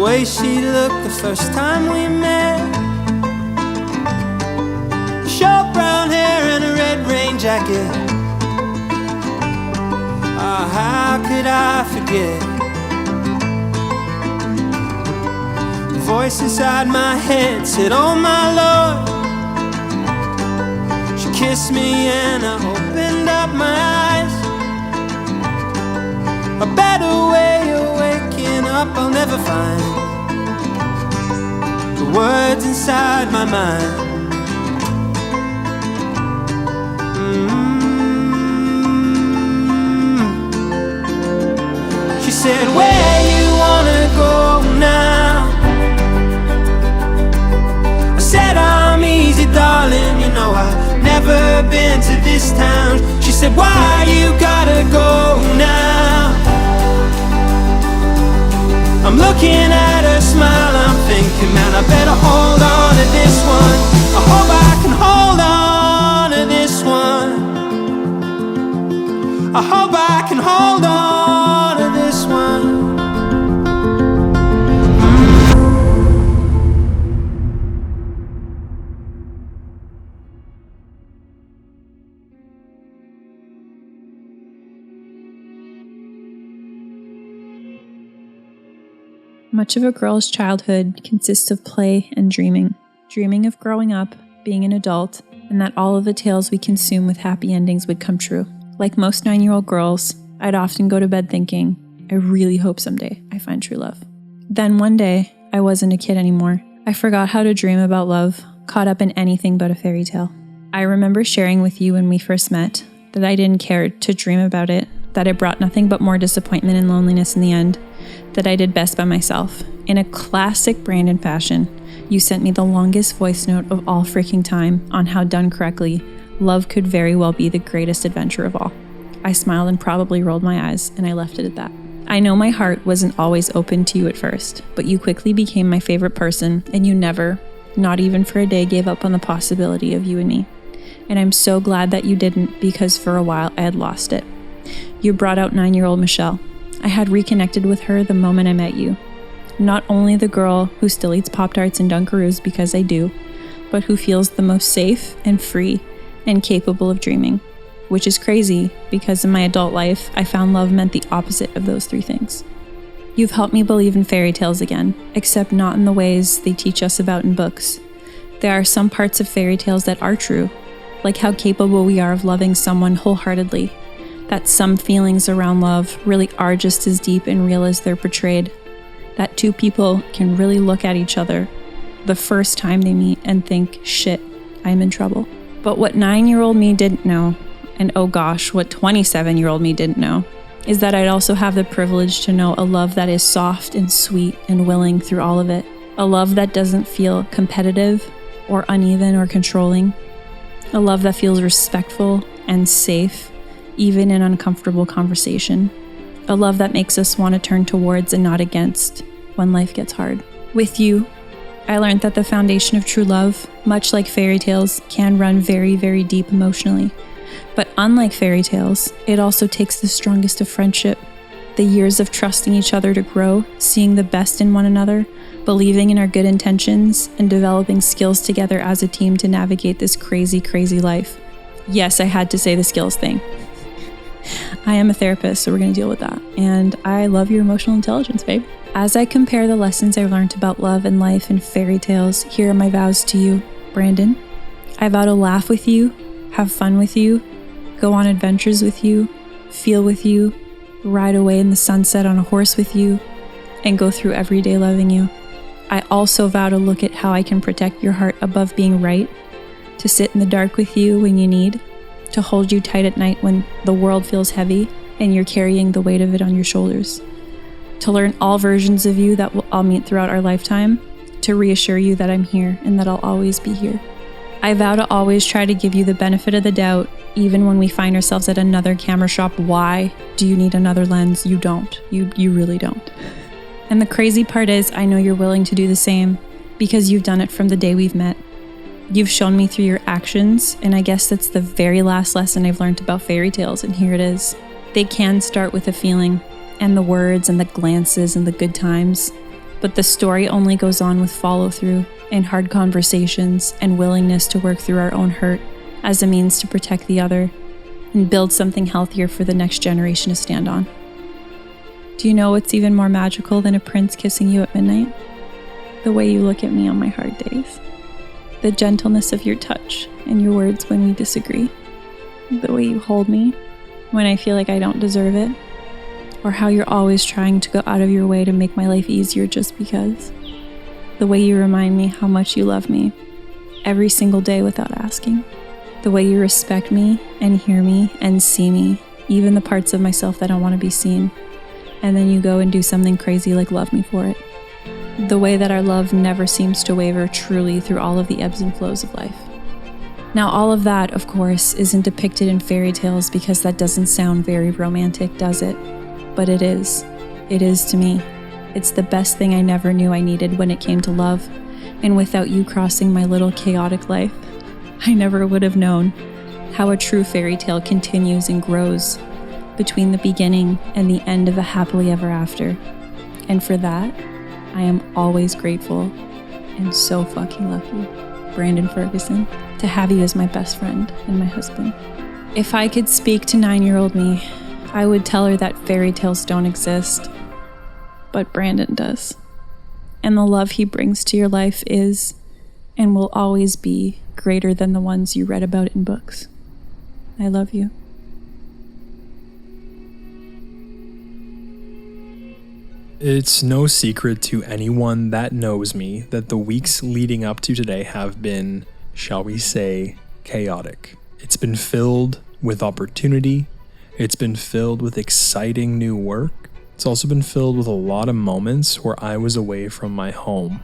way she looked the first time we met. Short brown hair and a red rain jacket. Ah, how could I forget? The voice inside my head said, oh my Lord. She kissed me and I opened up my eyes. A better way of waking up I'll never find. The words inside my mind. She said, where you wanna go now? I said, I'm easy, darling, you know I've never been to this town. She said, why you gotta go now? I'm looking at her smile, I'm thinking, man, I better hold on to this one. I hope I can hold on to this one. I hope I can hold on to this one. Much of a girl's childhood consists of play and dreaming. Dreaming of growing up, being an adult, and that all of the tales we consume with happy endings would come true. Like most 9-year-old girls, I'd often go to bed thinking, I really hope someday I find true love. Then one day, I wasn't a kid anymore. I forgot how to dream about love, caught up in anything but a fairy tale. I remember sharing with you when we first met that I didn't care to dream about it, that it brought nothing but more disappointment and loneliness in the end, that I did best by myself. In a classic Brandon fashion, you sent me the longest voice note of all freaking time on how, done correctly, love could very well be the greatest adventure of all. I smiled and probably rolled my eyes, and I left it at that. I know my heart wasn't always open to you at first, but you quickly became my favorite person, and you never, not even for a day, gave up on the possibility of you and me. And I'm so glad that you didn't, because for a while I had lost it. You brought out 9-year-old Michelle. I had reconnected with her the moment I met you. Not only the girl who still eats Pop-Tarts and Dunkaroos because I do, but who feels the most safe and free and capable of dreaming, which is crazy because in my adult life, I found love meant the opposite of those three things. You've helped me believe in fairy tales again, except not in the ways they teach us about in books. There are some parts of fairy tales that are true, like how capable we are of loving someone wholeheartedly, that some feelings around love really are just as deep and real as they're portrayed, that two people can really look at each other the first time they meet and think, shit, I'm in trouble. But what 9-year-old me didn't know, and oh gosh, what 27-year-old me didn't know, is that I'd also have the privilege to know a love that is soft and sweet and willing through all of it. A love that doesn't feel competitive or uneven or controlling. A love that feels respectful and safe, even in uncomfortable conversation. A love that makes us want to turn towards and not against when life gets hard. With you, I learned that the foundation of true love, much like fairy tales, can run very, very deep emotionally. But unlike fairy tales, it also takes the strongest of friendship, the years of trusting each other to grow, seeing the best in one another, believing in our good intentions, and developing skills together as a team to navigate this crazy, crazy life. Yes, I had to say the skills thing. I am a therapist, so we're going to deal with that. And I love your emotional intelligence, babe. As I compare the lessons I've learned about love and life and fairy tales, here are my vows to you, Brandon. I vow to laugh with you, have fun with you, go on adventures with you, feel with you, ride away in the sunset on a horse with you, and go through every day loving you. I also vow to look at how I can protect your heart above being right, to sit in the dark with you when you need, to hold you tight at night when the world feels heavy and you're carrying the weight of it on your shoulders, to learn all versions of you that I'll meet throughout our lifetime, to reassure you that I'm here and that I'll always be here. I vow to always try to give you the benefit of the doubt, even when we find ourselves at another camera shop. Why do you need another lens? You don't. You really don't. And the crazy part is, I know you're willing to do the same because you've done it from the day we've met. You've shown me through your actions, and I guess that's the very last lesson I've learned about fairy tales, and here it is. They can start with a feeling, and the words and the glances and the good times, But the story only goes on with follow-through and hard conversations and willingness to work through our own hurt as a means to protect the other and build something healthier for the next generation to stand on. Do you know what's even more magical than a prince kissing you at midnight? The way you look at me on my hard days. The gentleness of your touch and your words when we disagree. The way you hold me when I feel like I don't deserve it. Or how you're always trying to go out of your way to make my life easier just because. The way you remind me how much you love me every single day without asking. The way you respect me and hear me and see me, even the parts of myself that don't want to be seen. And then you go and do something crazy like love me for it. The way that our love never seems to waver truly through all of the ebbs and flows of life. Now, all of that, of course, isn't depicted in fairy tales because that doesn't sound very romantic, does it? But it is. It is to me. It's the best thing I never knew I needed when it came to love. And without you crossing my little chaotic life, I never would have known how a true fairy tale continues and grows between the beginning and the end of a happily ever after. And for that, I am always grateful and so fucking lucky, Brandon Ferguson, to have you as my best friend and my husband. If I could speak to 9-year-old me, I would tell her that fairy tales don't exist, but Brandon does. And the love he brings to your life is and will always be greater than the ones you read about in books. I love you. It's no secret to anyone that knows me that the weeks leading up to today have been, shall we say, chaotic. It's been filled with opportunity. It's been filled with exciting new work. It's also been filled with a lot of moments where I was away from my home,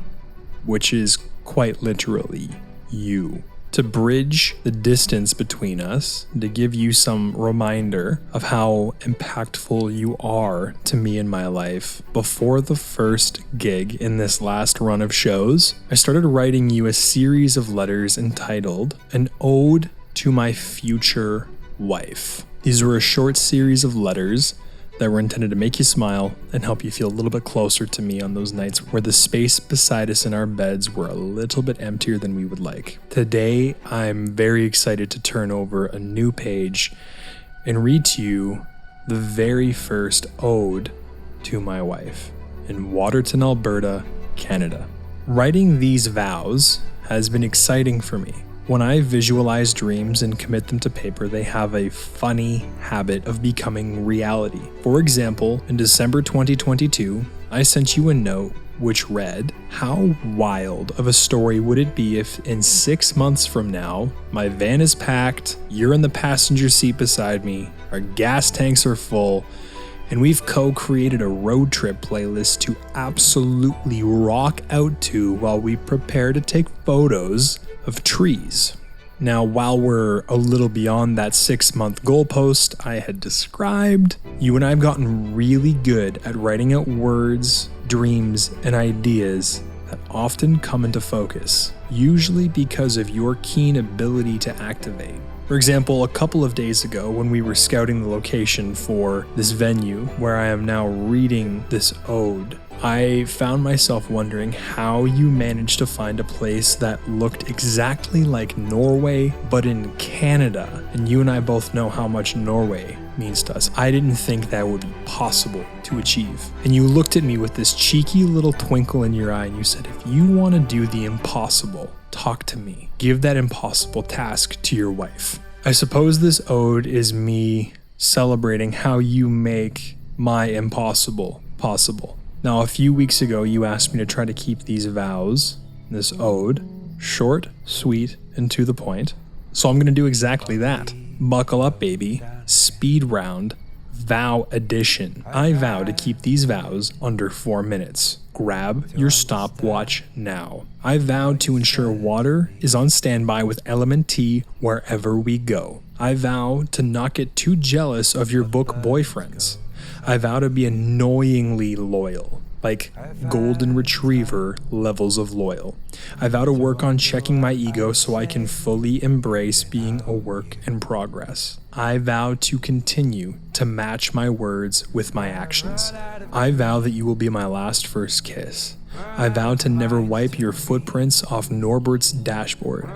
which is quite literally you. To bridge the distance between us, to give you some reminder of how impactful you are to me in my life, before the first gig in this last run of shows, I started writing you a series of letters entitled An Ode to My Future Wife. These were a short series of letters that were intended to make you smile and help you feel a little bit closer to me on those nights where the space beside us in our beds were a little bit emptier than we would like. Today, I'm very excited to turn over a new page and read to you the very first ode to my wife in Waterton, Alberta, Canada. Writing these vows has been exciting for me. When I visualize dreams and commit them to paper, they have a funny habit of becoming reality. For example, in December 2022, I sent you a note which read, "How wild of a story would it be if in 6 months from now, my van is packed, you're in the passenger seat beside me, our gas tanks are full, and we've co-created a road trip playlist to absolutely rock out to while we prepare to take photos of trees." Now, while we're a little beyond that 6-month goalpost I had described, you and I have gotten really good at writing out words, dreams, and ideas that often come into focus, usually because of your keen ability to activate. For example, a couple of days ago when we were scouting the location for this venue where I am now reading this ode, I found myself wondering how you managed to find a place that looked exactly like Norway, but in Canada. And you and I both know how much Norway means to us. I didn't think that would be possible to achieve. And you looked at me with this cheeky little twinkle in your eye and you said, if you want to do the impossible, talk to me. Give that impossible task to your wife. I suppose this ode is me celebrating how you make my impossible possible. Now, a few weeks ago, you asked me to try to keep these vows, this ode, short, sweet, and to the point. So I'm going to do exactly that. Buckle up, baby. Speed round, vow edition. I vow to keep these vows under 4 minutes. Grab your stopwatch now. I vow to ensure water is on standby with Element T wherever we go. I vow to not get too jealous of your book boyfriends. I vow to be annoyingly loyal. like golden retriever levels of loyal. I vow to work on checking my ego so I can fully embrace being a work in progress. I vow to continue to match my words with my actions. I vow that you will be my last first kiss. I vow to never wipe your footprints off Norbert's dashboard.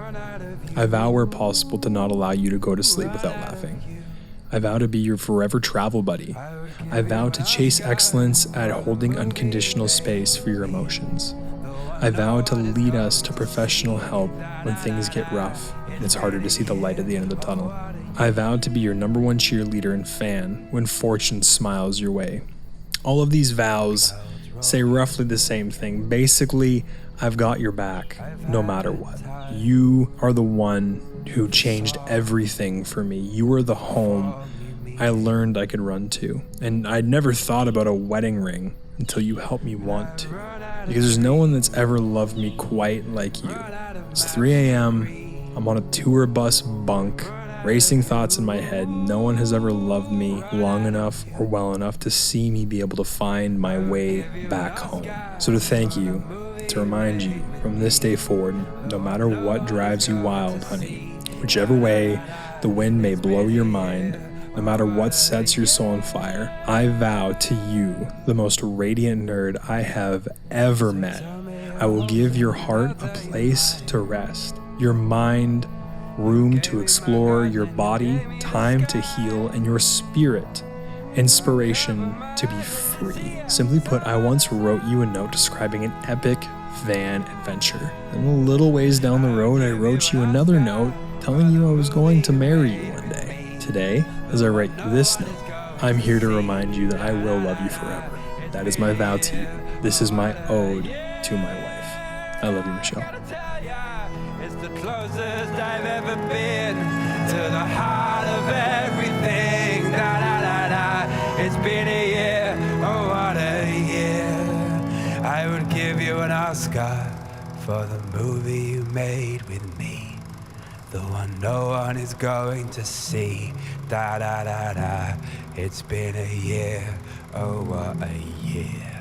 I vow where possible to not allow you to go to sleep without laughing. I vow to be your forever travel buddy. I vow to chase excellence at holding unconditional space for your emotions. I vow to lead us to professional help when things get rough and it's harder to see the light at the end of the tunnel. I vow to be your number one cheerleader and fan when fortune smiles your way. All of these vows say roughly the same thing. Basically, I've got your back no matter what. You are the one who changed everything for me. You were the home I learned I could run to. And I'd never thought about a wedding ring until you helped me want to. Because there's no one that's ever loved me quite like you. It's 3 a.m. I'm on a tour bus bunk, racing thoughts in my head. No one has ever loved me long enough or well enough to see me be able to find my way back home. So to thank you, to remind you from this day forward, no matter what drives you wild, honey, whichever way the wind may blow your mind, no matter what sets your soul on fire, I vow to you, the most radiant nerd I have ever met, I will give your heart a place to rest, your mind room to explore, your body time to heal, and your spirit inspiration to be free. Simply put, I once wrote you a note describing an epic van adventure. And a little ways down the road, I wrote you another note telling you I was going to marry you one day. Today, as I write you this note, I'm here to remind you that I will love you forever. That is my vow to you. This is my ode to my wife. I love you, Michelle. It's the closest I've ever been to the heart of everything. Da da da da. It's been a year, oh what a year. I would give you an Oscar for the movie you made with me, the one no one is going to see. Da da da da. It's been a year, oh what a year.